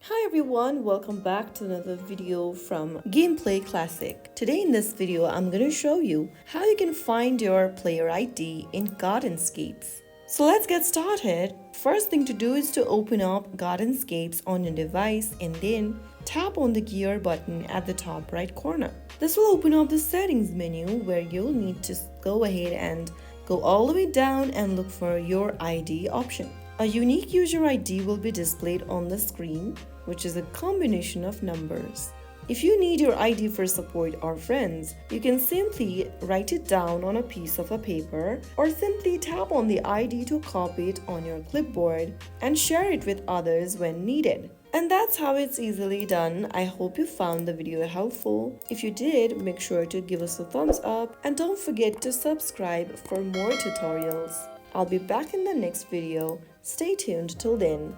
Hi everyone, welcome back to another video from Gameplay Classic. Today in this video, I'm going to show you how you can find your player ID in Gardenscapes. So let's get started. First thing to do is to open up Gardenscapes on your device and then tap on the gear button at the top right corner. This will open up the settings menu where you'll need to go ahead and go all the way down and look for your ID option. A unique user ID will be displayed on the screen, which is a combination of numbers. If you need your ID for support or friends, you can simply write it down on a piece of a paper or simply tap on the ID to copy it on your clipboard and share it with others when needed. And that's how it's easily done. I hope you found the video helpful. If you did, make sure to give us a thumbs up and don't forget to subscribe for more tutorials. I'll be back in the next video. Stay tuned till then.